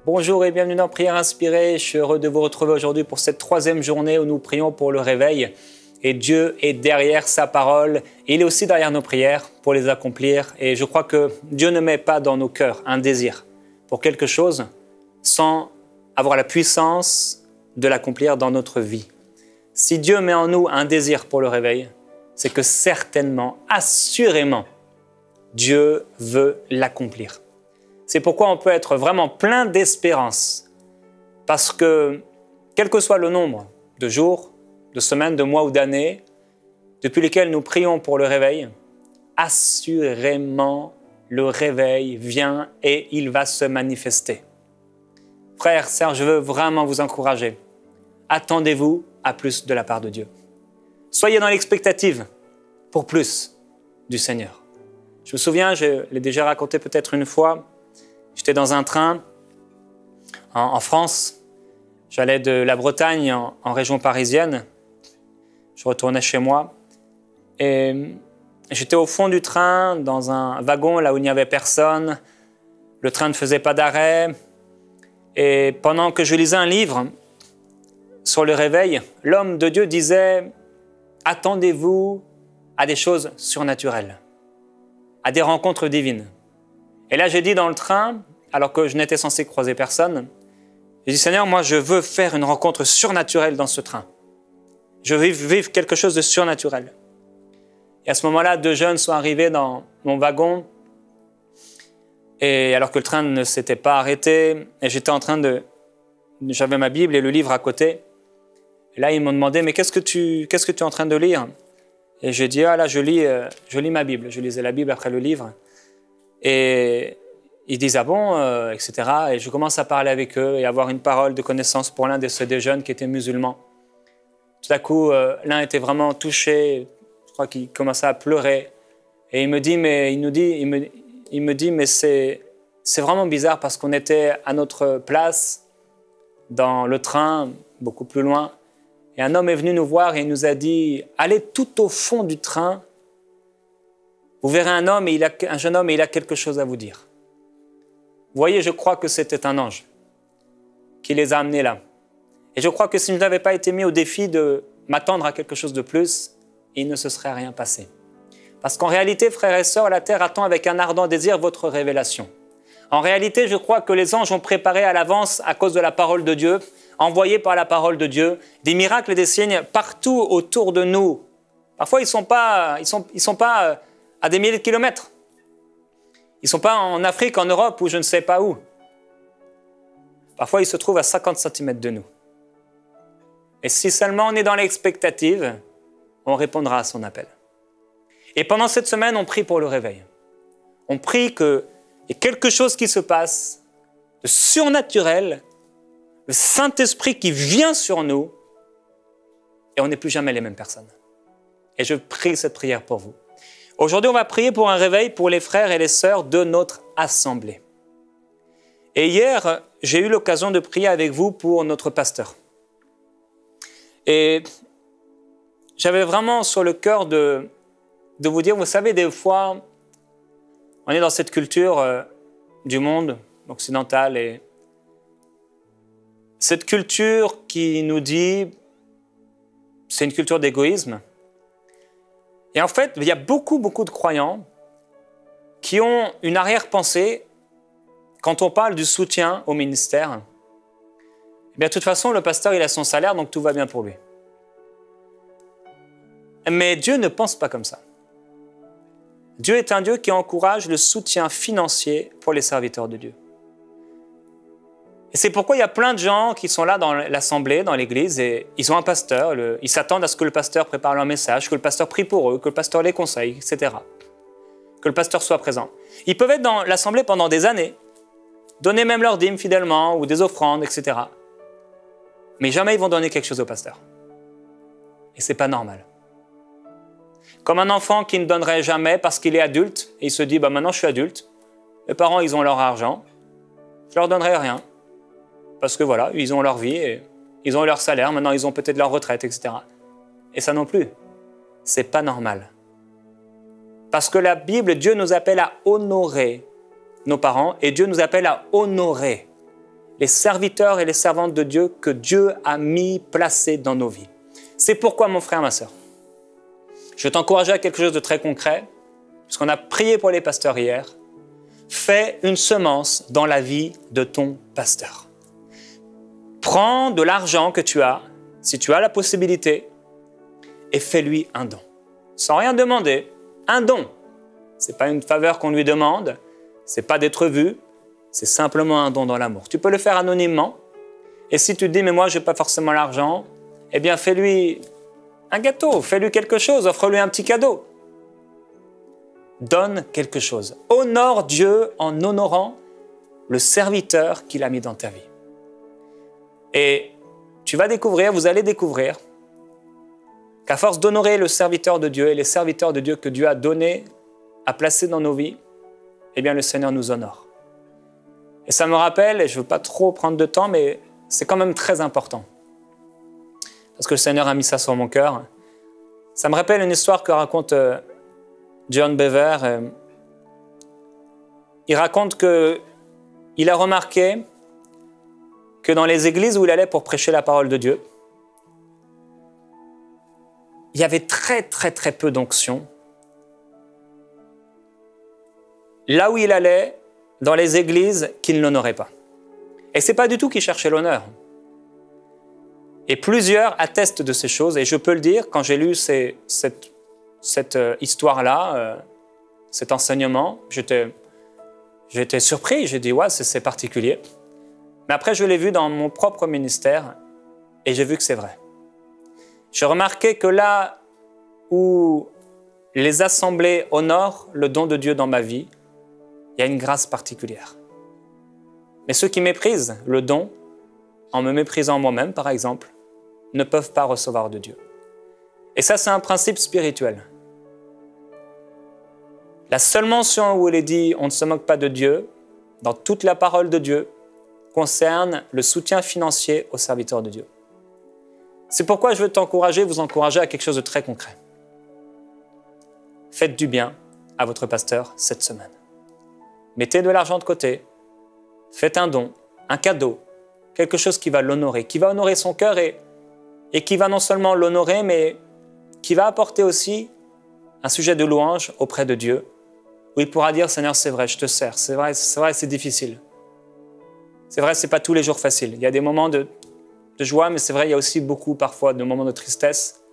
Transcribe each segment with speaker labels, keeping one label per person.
Speaker 1: Bonjour et bienvenue dans Prière Inspirée. Je suis heureux de vous retrouver aujourd'hui pour cette troisième journée où nous prions pour le réveil. Et Dieu est derrière sa parole. Il est aussi derrière nos prières pour les accomplir. Et je crois que Dieu ne met pas dans nos cœurs un désir pour quelque chose sans avoir la puissance de l'accomplir dans notre vie. Si Dieu met en nous un désir pour le réveil, c'est que certainement, assurément, Dieu veut l'accomplir. C'est pourquoi on peut être vraiment plein d'espérance. Parce que, quel que soit le nombre de jours, de semaines, de mois ou d'années, depuis lesquels nous prions pour le réveil, assurément, le réveil vient et il va se manifester. Frères, sœurs, je veux vraiment vous encourager. Attendez-vous à plus de la part de Dieu. Soyez dans l'expectative pour plus du Seigneur. Je me souviens, je l'ai déjà raconté peut-être une fois, j'étais dans un train en France. J'allais de la Bretagne en région parisienne. Je retournais chez moi. Et j'étais au fond du train, dans un wagon là où il n'y avait personne. Le train ne faisait pas d'arrêt. Et pendant que je lisais un livre sur le réveil, l'homme de Dieu disait « Attendez-vous à des choses surnaturelles, à des rencontres divines. » Et là, j'ai dit dans le train, alors que je n'étais censé croiser personne, j'ai dit, Seigneur, moi, je veux faire une rencontre surnaturelle dans ce train. Je veux vivre quelque chose de surnaturel. Et à ce moment-là, 2 jeunes sont arrivés dans mon wagon, et alors que le train ne s'était pas arrêté, et j'étais en train de... J'avais ma Bible et le livre à côté. Et là, ils m'ont demandé, mais qu'est-ce que tu es en train de lire? Et j'ai dit, ah là, je lis ma Bible. Je lisais la Bible après le livre. Et ils disent, ah bon, etc. Et je commence à parler avec eux et avoir une parole de connaissance pour l'un de ces 2 jeunes qui étaient musulmans. Tout à coup, l'un était vraiment touché, je crois qu'il commençait à pleurer. Et il me dit, mais c'est vraiment bizarre parce qu'on était à notre place dans le train, beaucoup plus loin. Et un homme est venu nous voir et il nous a dit, allez tout au fond du train. Vous verrez un jeune homme et il a quelque chose à vous dire. Vous voyez, je crois que c'était un ange qui les a amenés là. Et je crois que si je n'avais pas été mis au défi de m'attendre à quelque chose de plus, il ne se serait rien passé. Parce qu'en réalité, frères et sœurs, la terre attend avec un ardent désir votre révélation. En réalité, je crois que les anges ont préparé à l'avance, à cause de la parole de Dieu, envoyés par la parole de Dieu, des miracles et des signes partout autour de nous. Parfois, ils sont pas à des milliers de kilomètres. Ils ne sont pas en Afrique, en Europe ou je ne sais pas où. Parfois, ils se trouvent à 50 cm de nous. Et si seulement on est dans l'expectative, on répondra à son appel. Et pendant cette semaine, on prie pour le réveil. On prie qu'il y ait quelque chose qui se passe de surnaturel, le Saint-Esprit qui vient sur nous et on n'est plus jamais les mêmes personnes. Et je prie cette prière pour vous. Aujourd'hui, on va prier pour un réveil pour les frères et les sœurs de notre assemblée. Et hier, j'ai eu l'occasion de prier avec vous pour notre pasteur. Et j'avais vraiment sur le cœur de vous dire, vous savez, des fois, on est dans cette culture du monde occidental et cette culture qui nous dit, c'est une culture d'égoïsme. Et en fait, il y a beaucoup de croyants qui ont une arrière-pensée quand on parle du soutien au ministère. Eh bien, de toute façon, le pasteur, il a son salaire, donc tout va bien pour lui. Mais Dieu ne pense pas comme ça. Dieu est un Dieu qui encourage le soutien financier pour les serviteurs de Dieu. Et c'est pourquoi il y a plein de gens qui sont là dans l'assemblée, dans l'église, et ils ont un pasteur, ils s'attendent à ce que le pasteur prépare leur message, que le pasteur prie pour eux, que le pasteur les conseille, etc. Que le pasteur soit présent. Ils peuvent être dans l'assemblée pendant des années, donner même leur dîme fidèlement, ou des offrandes, etc. Mais jamais ils vont donner quelque chose au pasteur. Et c'est pas normal. Comme un enfant qui ne donnerait jamais parce qu'il est adulte, et il se dit, maintenant je suis adulte, les parents ils ont leur argent, je leur donnerai rien. Parce que voilà, ils ont leur vie, et ils ont leur salaire, maintenant ils ont peut-être leur retraite, etc. Et ça non plus, c'est pas normal. Parce que la Bible, Dieu nous appelle à honorer nos parents, et Dieu nous appelle à honorer les serviteurs et les servantes de Dieu que Dieu a placés dans nos vies. C'est pourquoi, mon frère, ma sœur, je vais t'encourager à quelque chose de très concret, puisqu'on a prié pour les pasteurs hier. Fais une semence dans la vie de ton pasteur. Prends de l'argent que tu as, si tu as la possibilité, et fais-lui un don. Sans rien demander, un don. Ce n'est pas une faveur qu'on lui demande, ce n'est pas d'être vu, c'est simplement un don dans l'amour. Tu peux le faire anonymement, et si tu te dis « mais moi je n'ai pas forcément l'argent », eh bien fais-lui un gâteau, fais-lui quelque chose, offre-lui un petit cadeau. Donne quelque chose. Honore Dieu en honorant le serviteur qu'il a mis dans ta vie. Et tu vas découvrir, vous allez découvrir qu'à force d'honorer le serviteur de Dieu et les serviteurs de Dieu que Dieu a donnés, a placés dans nos vies, eh bien le Seigneur nous honore. Et ça me rappelle, et je ne veux pas trop prendre de temps, mais c'est quand même très important. Parce que le Seigneur a mis ça sur mon cœur. Ça me rappelle une histoire que raconte John Bever. Il raconte qu'il a remarqué que dans les églises où il allait pour prêcher la parole de Dieu, il y avait très peu d'onction. Là où il allait, dans les églises qu'il n'honorait pas. Et ce n'est pas du tout qu'il cherchait l'honneur. Et plusieurs attestent de ces choses, et je peux le dire, quand j'ai lu cette histoire-là, cet enseignement, j'étais surpris, j'ai dit « ouais, c'est particulier ». Mais après, je l'ai vu dans mon propre ministère, et j'ai vu que c'est vrai. J'ai remarqué que là où les assemblées honorent le don de Dieu dans ma vie, il y a une grâce particulière. Mais ceux qui méprisent le don, en me méprisant moi-même par exemple, ne peuvent pas recevoir de Dieu. Et ça, c'est un principe spirituel. La seule mention où il est dit « on ne se moque pas de Dieu », dans toute la parole de Dieu, concerne le soutien financier aux serviteurs de Dieu. C'est pourquoi je veux t'encourager, vous encourager à quelque chose de très concret. Faites du bien à votre pasteur cette semaine. Mettez de l'argent de côté, faites un don, un cadeau, quelque chose qui va l'honorer, qui va honorer son cœur et qui va non seulement l'honorer, mais qui va apporter aussi un sujet de louange auprès de Dieu, où il pourra dire « Seigneur, c'est vrai, je te sers, c'est vrai, c'est difficile. C'est vrai, ce n'est pas tous les jours facile. Il y a des moments de joie, mais c'est vrai, il y a aussi beaucoup parfois de moments de tristesse.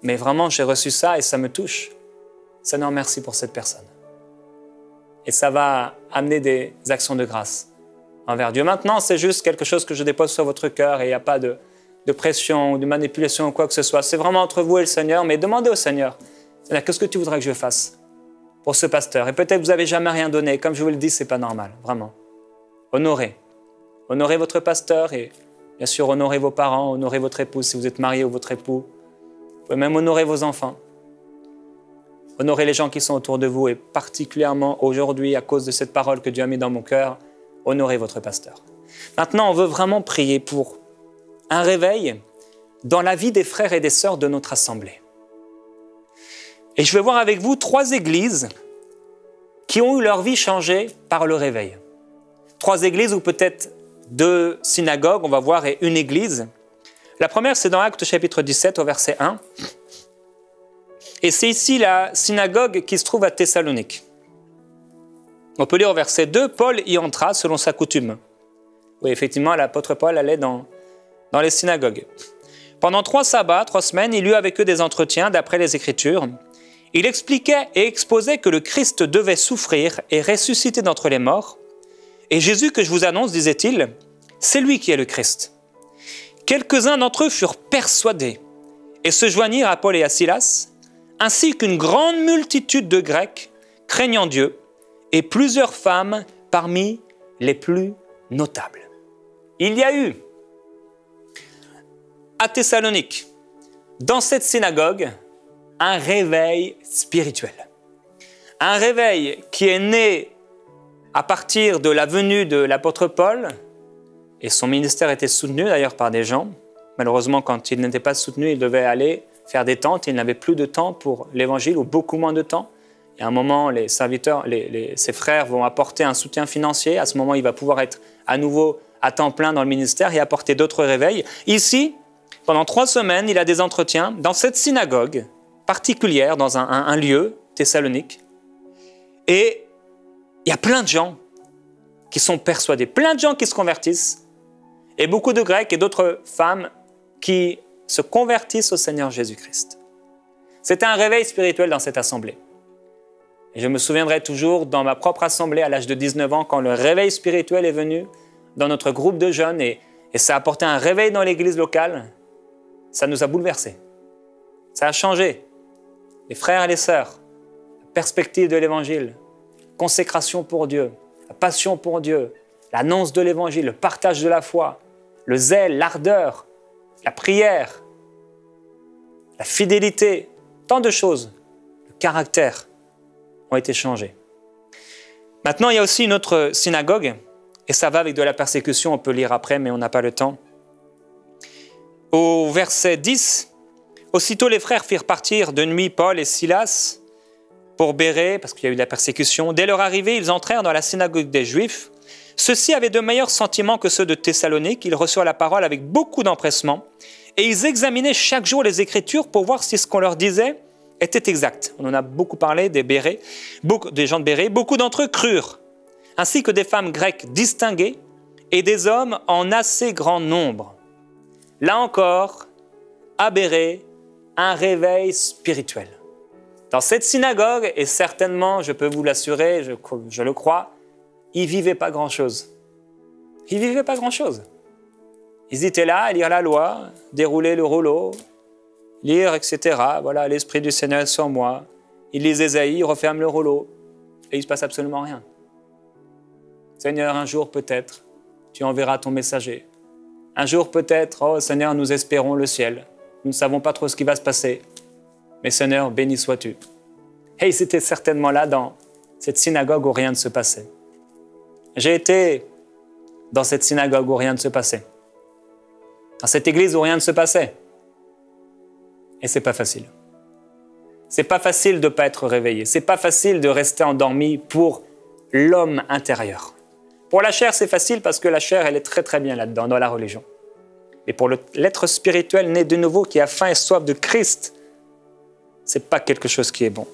Speaker 1: Mais vraiment, j'ai reçu ça et ça me touche. Seigneur, merci pour cette personne. » Et ça va amener des actions de grâce envers Dieu. Maintenant, c'est juste quelque chose que je dépose sur votre cœur et il n'y a pas de pression ou de manipulation ou quoi que ce soit. C'est vraiment entre vous et le Seigneur, mais demandez au Seigneur, Seigneur, qu'est-ce que tu voudrais que je fasse pour ce pasteur? Et peut-être vous n'avez jamais rien donné. Comme je vous le dis, ce n'est pas normal, vraiment. Honorez. Honorez votre pasteur et bien sûr, honorez vos parents, honorez votre épouse si vous êtes marié ou votre époux. Vous pouvez même honorer vos enfants. Honorez les gens qui sont autour de vous et particulièrement aujourd'hui, à cause de cette parole que Dieu a mis dans mon cœur, honorez votre pasteur. Maintenant, on veut vraiment prier pour un réveil dans la vie des frères et des sœurs de notre assemblée. Et je vais voir avec vous 3 églises qui ont eu leur vie changée par le réveil. 3 églises ou peut-être 2 synagogues, on va voir, et une église. La première, c'est dans Actes chapitre 17 au verset 1. Et c'est ici la synagogue qui se trouve à Thessalonique. On peut lire au verset 2, Paul y entra selon sa coutume. Oui, effectivement, l'apôtre Paul allait dans les synagogues. Pendant 3 sabbats, 3 semaines, il eut avec eux des entretiens d'après les Écritures. Il expliquait et exposait que le Christ devait souffrir et ressusciter d'entre les morts. Et Jésus que je vous annonce, disait-il, c'est lui qui est le Christ. Quelques-uns d'entre eux furent persuadés et se joignirent à Paul et à Silas, ainsi qu'une grande multitude de Grecs craignant Dieu et plusieurs femmes parmi les plus notables. Il y a eu à Thessalonique, dans cette synagogue, un réveil spirituel. Un réveil qui est né à partir de la venue de l'apôtre Paul, et son ministère était soutenu d'ailleurs par des gens. Malheureusement, quand il n'était pas soutenu, il devait aller faire des tentes. Il n'avait plus de temps pour l'évangile, ou beaucoup moins de temps. Et à un moment, les serviteurs, ses frères vont apporter un soutien financier. À ce moment, il va pouvoir être à nouveau à temps plein dans le ministère et apporter d'autres réveils. Ici, pendant 3 semaines, il a des entretiens dans cette synagogue particulière, dans un lieu, Thessalonique. Et il y a plein de gens qui sont persuadés, plein de gens qui se convertissent, et beaucoup de Grecs et d'autres femmes qui se convertissent au Seigneur Jésus-Christ. C'était un réveil spirituel dans cette assemblée. Et je me souviendrai toujours dans ma propre assemblée à l'âge de 19 ans, quand le réveil spirituel est venu dans notre groupe de jeunes et ça a apporté un réveil dans l'église locale, ça nous a bouleversés. Ça a changé. Les frères et les sœurs, la perspective de l'évangile, consécration pour Dieu, la passion pour Dieu, l'annonce de l'évangile, le partage de la foi, le zèle, l'ardeur, la prière, la fidélité, tant de choses, le caractère ont été changés. Maintenant, il y a aussi une autre synagogue, et ça va avec de la persécution, on peut lire après, mais on n'a pas le temps. Au verset 10, « Aussitôt les frères firent partir de nuit Paul et Silas pour Bérée, parce qu'il y a eu de la persécution. Dès leur arrivée, ils entrèrent dans la synagogue des Juifs. Ceux-ci avaient de meilleurs sentiments que ceux de Thessalonique. Ils reçurent la parole avec beaucoup d'empressement, et ils examinaient chaque jour les Écritures pour voir si ce qu'on leur disait était exact. On en a beaucoup parlé des Bérées, des gens de Bérée. Beaucoup d'entre eux crurent, ainsi que des femmes grecques distinguées et des hommes en assez grand nombre. Là encore, à Bérée, un réveil spirituel. Dans cette synagogue, et certainement, je peux vous l'assurer, je le crois, ils ne vivaient pas grand-chose. Ils ne vivaient pas grand-chose. Ils étaient là à lire la loi, dérouler le rouleau, lire, etc. Voilà, l'Esprit du Seigneur est sur moi. Ils lisent Ésaïe, ils referment le rouleau, et il ne se passe absolument rien. Seigneur, un jour peut-être, tu enverras ton messager. Un jour peut-être, oh Seigneur, nous espérons le ciel. Nous ne savons pas trop ce qui va se passer. Mais Seigneur, béni sois-tu. Et ils étaient certainement là dans cette synagogue où rien ne se passait. J'ai été dans cette synagogue où rien ne se passait. Dans cette église où rien ne se passait. Et c'est pas facile. C'est pas facile de ne pas être réveillé. C'est pas facile de rester endormi pour l'homme intérieur. Pour la chair, c'est facile parce que la chair, elle est très très bien là-dedans, dans la religion. Mais pour l'être spirituel né de nouveau, qui a faim et soif de Christ, c'est pas quelque chose qui est bon.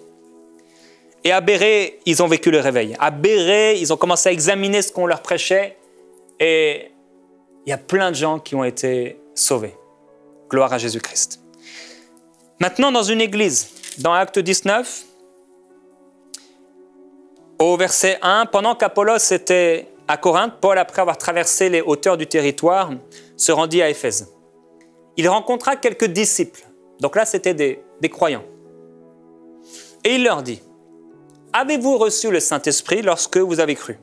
Speaker 1: Et à Bérée, ils ont vécu le réveil. À Bérée, ils ont commencé à examiner ce qu'on leur prêchait. Et il y a plein de gens qui ont été sauvés. Gloire à Jésus-Christ. Maintenant, dans une église, dans Acte 19, au verset 1, pendant qu'Apollos était à Corinthe, Paul, après avoir traversé les hauteurs du territoire, se rendit à Éphèse. Il rencontra quelques disciples. Donc là, c'était des croyants. Et il leur dit, « Avez-vous reçu le Saint-Esprit lorsque vous avez cru ?»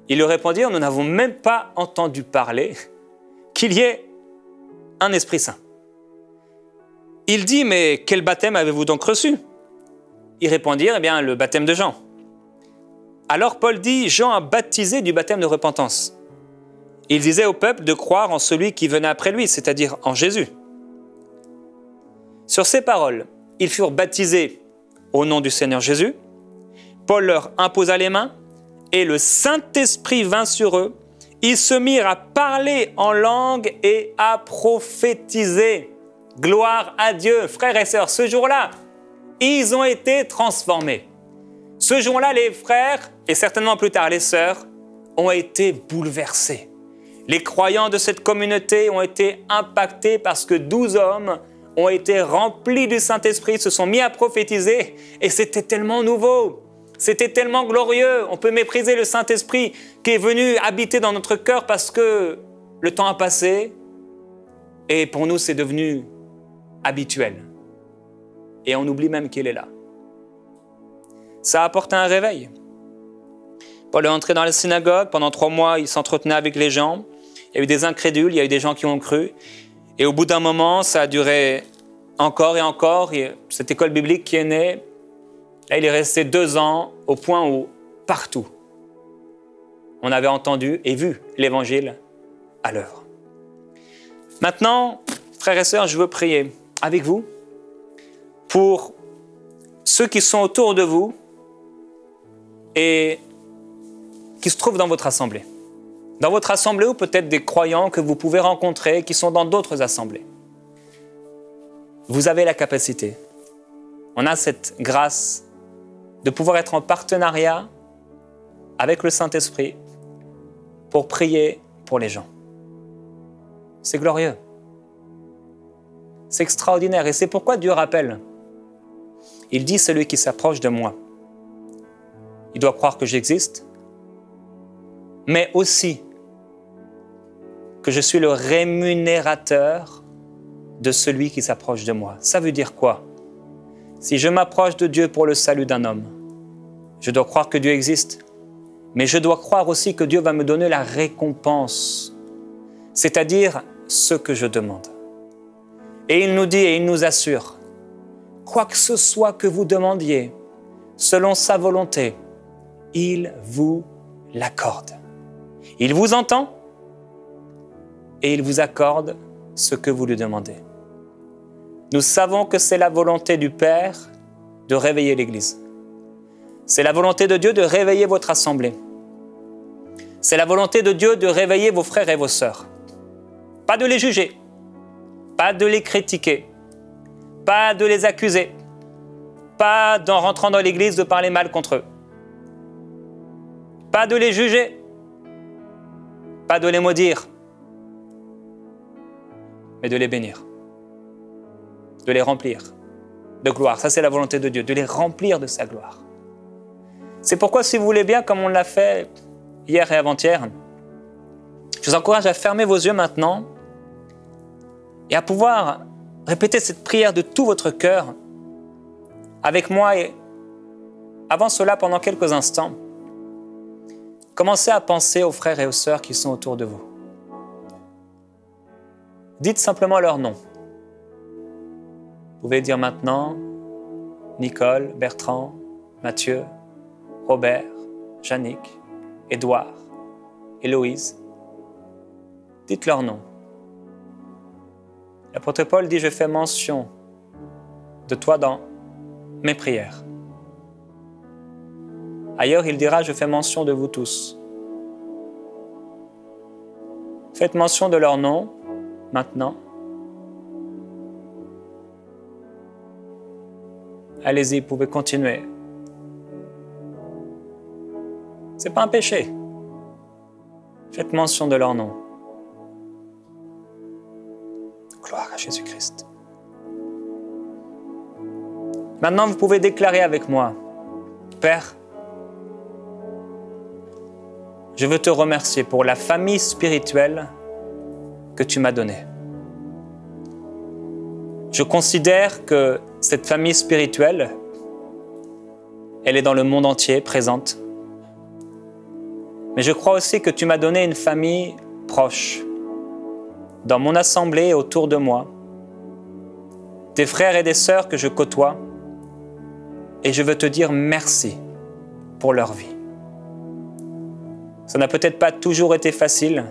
Speaker 1: Ils lui répondirent, « Nous n'avons même pas entendu parler qu'il y ait un Esprit Saint. » Il dit, « Mais quel baptême avez-vous donc reçu ?» Ils répondirent, « Eh bien, le baptême de Jean. » Alors Paul dit, « Jean a baptisé du baptême de repentance. » Il disait au peuple de croire en celui qui venait après lui, c'est-à-dire en Jésus. Sur ces paroles, ils furent baptisés au nom du Seigneur Jésus. Paul leur imposa les mains et le Saint-Esprit vint sur eux. Ils se mirent à parler en langue et à prophétiser. Gloire à Dieu, frères et sœurs. Ce jour-là, ils ont été transformés. Ce jour-là, les frères, et certainement plus tard les sœurs, ont été bouleversés. Les croyants de cette communauté ont été impactés parce que 12 hommes ont été remplis du Saint-Esprit, se sont mis à prophétiser, et c'était tellement nouveau, c'était tellement glorieux. On peut mépriser le Saint-Esprit qui est venu habiter dans notre cœur parce que le temps a passé, et pour nous c'est devenu habituel. Et on oublie même qu'il est là. Ça a apporté un réveil. Paul est entré dans la synagogue, pendant 3 mois, il s'entretenait avec les gens. Il y a eu des incrédules, il y a eu des gens qui ont cru. Et au bout d'un moment, ça a duré encore et encore. Et cette école biblique qui est née, là, il est resté 2 ans, au point où, partout, on avait entendu et vu l'évangile à l'œuvre. Maintenant, frères et sœurs, je veux prier avec vous pour ceux qui sont autour de vous et qui se trouvent dans votre assemblée. Dans votre assemblée ou peut-être des croyants que vous pouvez rencontrer qui sont dans d'autres assemblées. Vous avez la capacité. On a cette grâce de pouvoir être en partenariat avec le Saint-Esprit pour prier pour les gens. C'est glorieux. C'est extraordinaire. Et c'est pourquoi Dieu rappelle. Il dit, celui qui s'approche de moi, il doit croire que j'existe, mais aussi que je suis le rémunérateur de celui qui s'approche de moi. Ça veut dire quoi? Si je m'approche de Dieu pour le salut d'un homme, je dois croire que Dieu existe, mais je dois croire aussi que Dieu va me donner la récompense, c'est-à-dire ce que je demande. Et il nous dit et il nous assure, quoi que ce soit que vous demandiez, selon sa volonté, il vous l'accorde. Il vous entend et il vous accorde ce que vous lui demandez. Nous savons que c'est la volonté du Père de réveiller l'Église. C'est la volonté de Dieu de réveiller votre assemblée. C'est la volonté de Dieu de réveiller vos frères et vos sœurs. Pas de les juger, pas de les critiquer, pas de les accuser, pas en rentrant dans l'Église de parler mal contre eux. Pas de les juger, pas de les maudire, mais de les bénir, de les remplir de gloire. Ça, c'est la volonté de Dieu, de les remplir de sa gloire. C'est pourquoi, si vous voulez bien, comme on l'a fait hier et avant-hier, je vous encourage à fermer vos yeux maintenant et à pouvoir répéter cette prière de tout votre cœur avec moi. Et avant cela, pendant quelques instants, commencez à penser aux frères et aux sœurs qui sont autour de vous. Dites simplement leur nom. Vous pouvez dire maintenant Nicole, Bertrand, Mathieu, Robert, Jannick, Édouard, Héloïse. Dites leur nom. L'apôtre Paul dit, je fais mention de toi dans mes prières. Ailleurs, il dira, je fais mention de vous tous. Faites mention de leur nom, maintenant. Allez-y, vous pouvez continuer. Ce n'est pas un péché. Faites mention de leur nom. Gloire à Jésus-Christ. Maintenant, vous pouvez déclarer avec moi, Père, je veux te remercier pour la famille spirituelle que tu m'as donnée. Je considère que cette famille spirituelle, elle est dans le monde entier, présente. Mais je crois aussi que tu m'as donné une famille proche, dans mon assemblée et autour de moi, des frères et des sœurs que je côtoie, et je veux te dire merci pour leur vie. Ça n'a peut-être pas toujours été facile,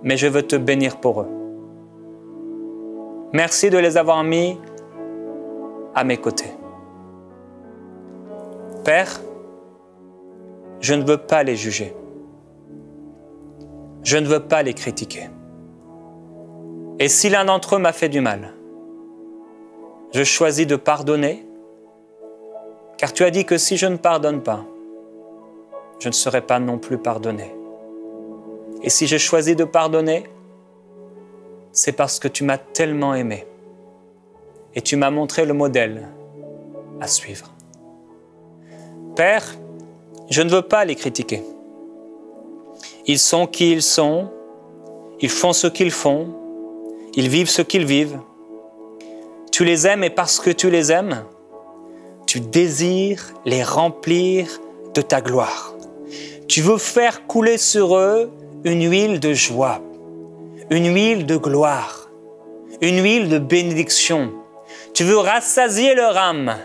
Speaker 1: mais je veux te bénir pour eux. Merci de les avoir mis à mes côtés. Père, je ne veux pas les juger. Je ne veux pas les critiquer. Et si l'un d'entre eux m'a fait du mal, je choisis de pardonner, car tu as dit que si je ne pardonne pas, je ne serai pas non plus pardonné. Et si je choisis de pardonner, c'est parce que tu m'as tellement aimé et tu m'as montré le modèle à suivre. Père, je ne veux pas les critiquer. Ils sont qui ils sont, ils font ce qu'ils font, ils vivent ce qu'ils vivent. Tu les aimes et parce que tu les aimes, tu désires les remplir de ta gloire. Tu veux faire couler sur eux une huile de joie, une huile de gloire, une huile de bénédiction. Tu veux rassasier leur âme,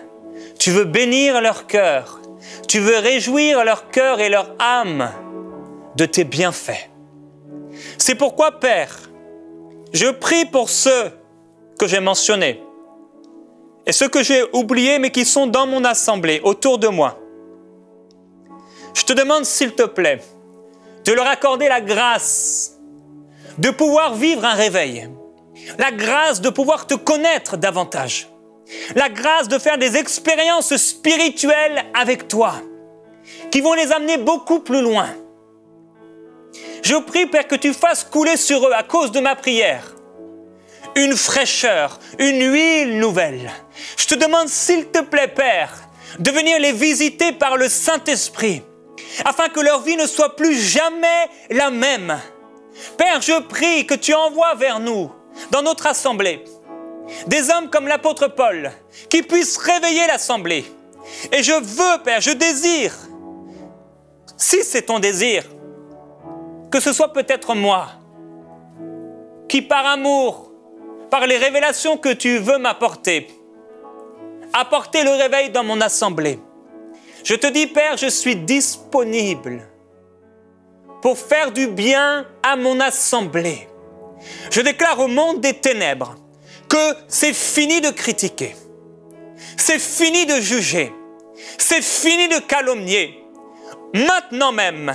Speaker 1: tu veux bénir leur cœur, tu veux réjouir leur cœur et leur âme de tes bienfaits. C'est pourquoi, Père, je prie pour ceux que j'ai mentionnés et ceux que j'ai oubliés mais qui sont dans mon assemblée, autour de moi. Je te demande, s'il te plaît, de leur accorder la grâce de pouvoir vivre un réveil, la grâce de pouvoir te connaître davantage, la grâce de faire des expériences spirituelles avec toi, qui vont les amener beaucoup plus loin. Je prie, Père, que tu fasses couler sur eux, à cause de ma prière, une fraîcheur, une huile nouvelle. Je te demande, s'il te plaît, Père, de venir les visiter par le Saint-Esprit, afin que leur vie ne soit plus jamais la même. Père, je prie que tu envoies vers nous, dans notre assemblée, des hommes comme l'apôtre Paul, qui puissent réveiller l'assemblée. Et je veux, Père, je désire, si c'est ton désir, que ce soit peut-être moi, qui par amour, par les révélations que tu veux m'apporter, apporter le réveil dans mon assemblée. Je te dis, Père, je suis disponible pour faire du bien à mon assemblée. Je déclare au monde des ténèbres que c'est fini de critiquer, c'est fini de juger, c'est fini de calomnier. Maintenant même,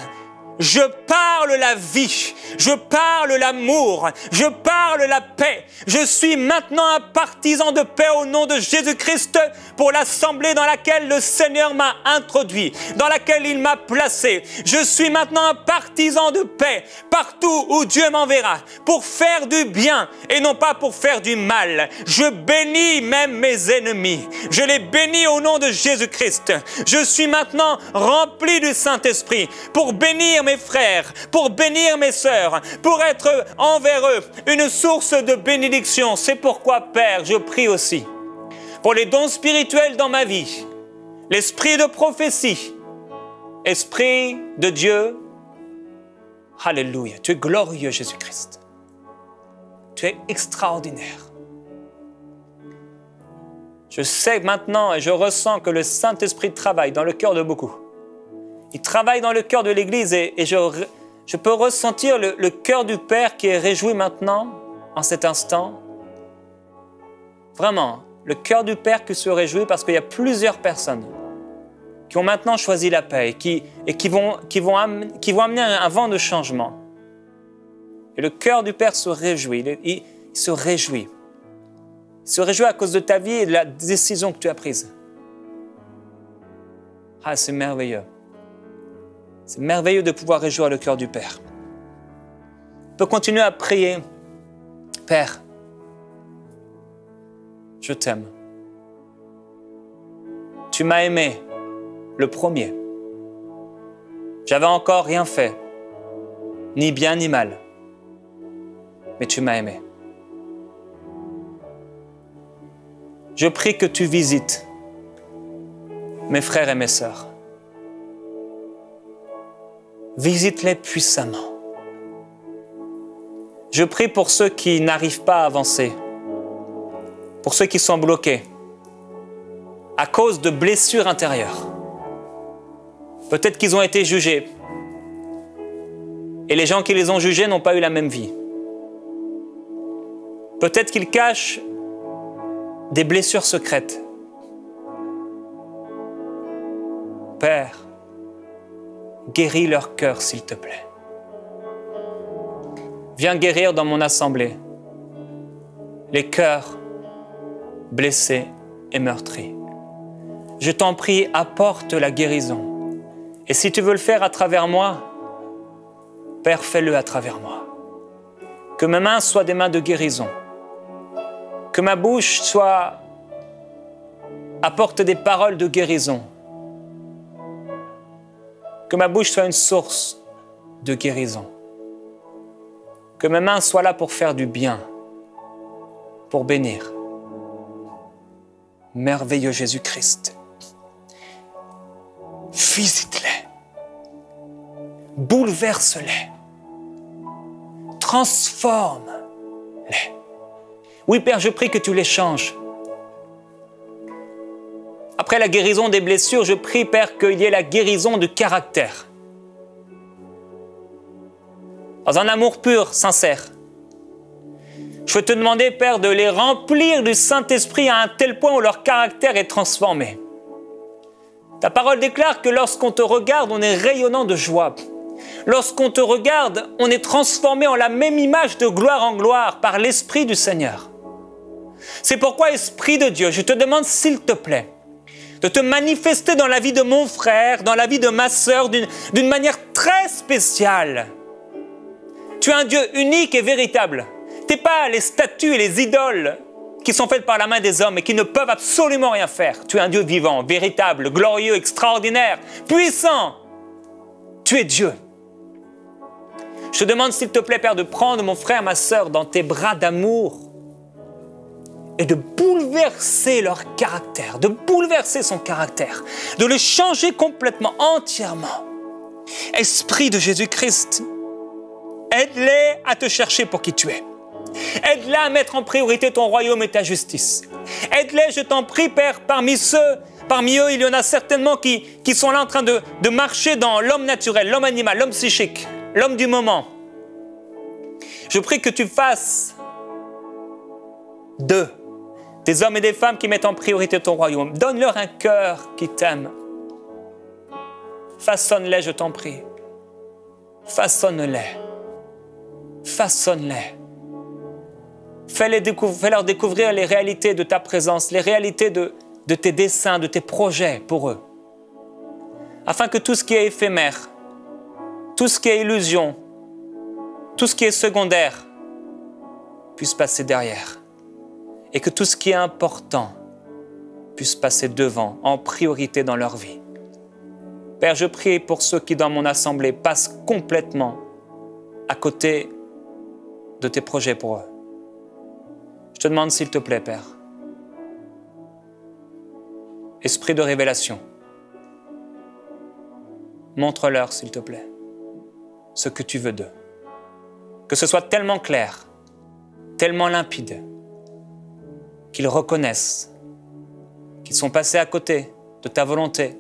Speaker 1: je parle la vie, je parle l'amour, je parle la paix. Je suis maintenant un partisan de paix au nom de Jésus-Christ pour l'assemblée dans laquelle le Seigneur m'a introduit, dans laquelle il m'a placé. Je suis maintenant un partisan de paix partout où Dieu m'enverra pour faire du bien et non pas pour faire du mal. Je bénis même mes ennemis. Je les bénis au nom de Jésus-Christ. Je suis maintenant rempli du Saint-Esprit pour bénir mes frères, pour bénir mes sœurs, pour être envers eux une source de bénédiction. C'est pourquoi, Père, je prie aussi pour les dons spirituels dans ma vie, l'esprit de prophétie, esprit de Dieu. Alléluia. Tu es glorieux, Jésus-Christ. Tu es extraordinaire. Je sais maintenant et je ressens que le Saint-Esprit travaille dans le cœur de beaucoup. Il travaille dans le cœur de l'Église et je peux ressentir le cœur du Père qui est réjoui maintenant, en cet instant. Vraiment, le cœur du Père qui se réjouit parce qu'il y a plusieurs personnes qui ont maintenant choisi la paix et qui vont amener un vent de changement. Et le cœur du Père se réjouit, il se réjouit. Il se réjouit à cause de ta vie et de la décision que tu as prise. Ah, c'est merveilleux. C'est merveilleux de pouvoir réjouir le cœur du Père. On peut continuer à prier. Père, je t'aime. Tu m'as aimé, le premier. J'avais encore rien fait, ni bien ni mal. Mais tu m'as aimé. Je prie que tu visites mes frères et mes sœurs. Visite-les puissamment. Je prie pour ceux qui n'arrivent pas à avancer, pour ceux qui sont bloqués à cause de blessures intérieures. Peut-être qu'ils ont été jugés et les gens qui les ont jugés n'ont pas eu la même vie. Peut-être qu'ils cachent des blessures secrètes. Père, guéris leur cœur, s'il te plaît. Viens guérir dans mon assemblée les cœurs blessés et meurtris. Je t'en prie, apporte la guérison. Et si tu veux le faire à travers moi, Père, fais-le à travers moi. Que mes mains soient des mains de guérison. Que ma bouche apporte des paroles de guérison. Que ma bouche soit une source de guérison. Que mes mains soient là pour faire du bien, pour bénir. Merveilleux Jésus-Christ. Visite-les. Bouleverse-les. Transforme-les. Oui, Père, je prie que tu les changes. Après la guérison des blessures, je prie, Père, qu'il y ait la guérison du caractère. Dans un amour pur, sincère. Je veux te demander, Père, de les remplir du Saint-Esprit à un tel point où leur caractère est transformé. Ta parole déclare que lorsqu'on te regarde, on est rayonnant de joie. Lorsqu'on te regarde, on est transformé en la même image de gloire en gloire par l'Esprit du Seigneur. C'est pourquoi, Esprit de Dieu, je te demande, s'il te plaît, de te manifester dans la vie de mon frère, dans la vie de ma sœur, d'une manière très spéciale. Tu es un Dieu unique et véritable. Tu n'es pas les statues et les idoles qui sont faites par la main des hommes et qui ne peuvent absolument rien faire. Tu es un Dieu vivant, véritable, glorieux, extraordinaire, puissant. Tu es Dieu. Je te demande, s'il te plaît, Père, de prendre mon frère, ma sœur dans tes bras d'amour et de bouleverser leur caractère, de bouleverser son caractère, de le changer complètement, entièrement. Esprit de Jésus-Christ, aide-les à te chercher pour qui tu es. Aide-les à mettre en priorité ton royaume et ta justice. Aide-les, je t'en prie, Père, parmi eux, il y en a certainement qui sont là en train de marcher dans l'homme naturel, l'homme animal, l'homme psychique, l'homme du moment. Je prie que tu fasses d'eux des hommes et des femmes qui mettent en priorité ton royaume. Donne-leur un cœur qui t'aime. Façonne-les, je t'en prie. Façonne-les. Façonne-les. Fais-leur découvrir les réalités de ta présence, les réalités de tes desseins, de tes projets pour eux. Afin que tout ce qui est éphémère, tout ce qui est illusion, tout ce qui est secondaire puisse passer derrière. Et que tout ce qui est important puisse passer devant, en priorité dans leur vie. Père, je prie pour ceux qui, dans mon assemblée, passent complètement à côté de tes projets pour eux. Je te demande, s'il te plaît, Père, esprit de révélation, montre-leur, s'il te plaît, ce que tu veux d'eux. Que ce soit tellement clair, tellement limpide, qu'ils reconnaissent qu'ils sont passés à côté de ta volonté,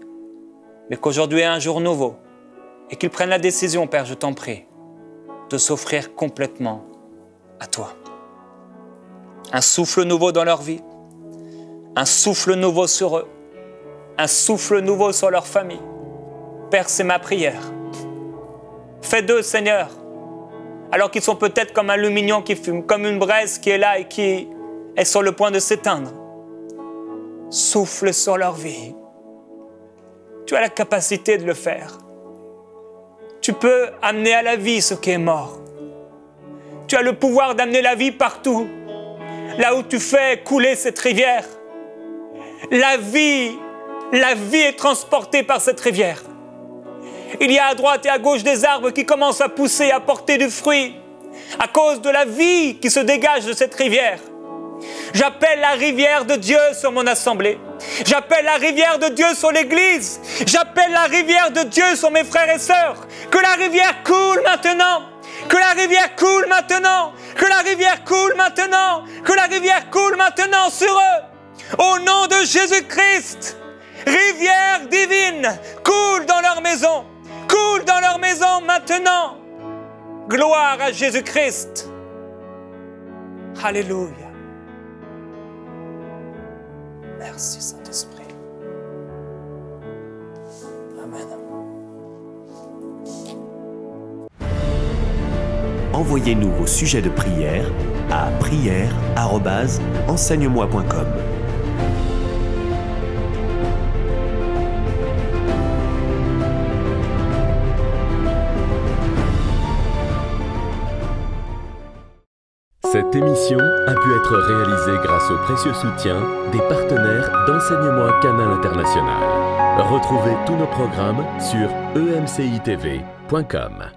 Speaker 1: mais qu'aujourd'hui est un jour nouveau, et qu'ils prennent la décision, Père, je t'en prie, de s'offrir complètement à toi. Un souffle nouveau dans leur vie, un souffle nouveau sur eux, un souffle nouveau sur leur famille. Père, c'est ma prière. Fais d'eux, Seigneur, alors qu'ils sont peut-être comme un lumignon qui fume, comme une braise qui est là et qui est sur le point de s'éteindre. Souffle sur leur vie. Tu as la capacité de le faire. Tu peux amener à la vie ce qui est mort. Tu as le pouvoir d'amener la vie partout. Là où tu fais couler cette rivière, la vie est transportée par cette rivière. Il y a à droite et à gauche des arbres qui commencent à pousser, à porter du fruit, à cause de la vie qui se dégage de cette rivière. J'appelle la rivière de Dieu sur mon assemblée. J'appelle la rivière de Dieu sur l'église. J'appelle la rivière de Dieu sur mes frères et sœurs. Que la rivière coule maintenant. Que la rivière coule maintenant. Que la rivière coule maintenant. Que la rivière coule maintenant sur eux. Au nom de Jésus-Christ, rivière divine, coule dans leur maison. Coule dans leur maison maintenant. Gloire à Jésus-Christ. Alléluia. Merci Saint-Esprit. Amen.
Speaker 2: Envoyez-nous vos sujets de prière à prière@enseigne-moi.com.
Speaker 3: Cette émission a pu être réalisée grâce au précieux soutien des partenaires d'Enseigne-moi Canal International. Retrouvez tous nos programmes sur emcitv.com.